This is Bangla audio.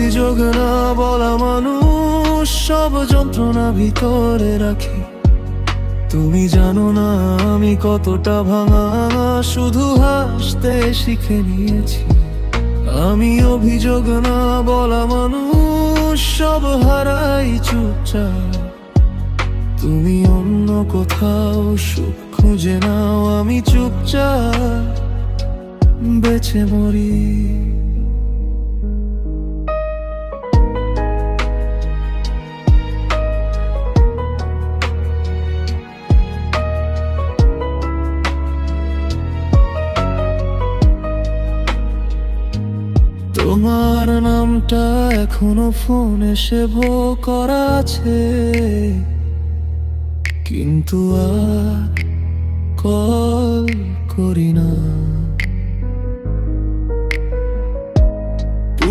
অভিযোগ না বলা মানুষ সব যন্ত্রণা ভিতরে রাখি। তুমি জানো না আমি কতটা ভাঙা, শুধু হাসতে শিখে নিয়েছি। আমি অভিযোগ না বলা মানুষ সব হারাই চুপচাপ। তুমি অন্য কোথাও সুখ খুঁজে নাও, আমি চুপচাপ বেঁচে মরি। তোমার নামটা এখনো ফোনে সেভ করা আছে, কিন্তু আর কল করি না।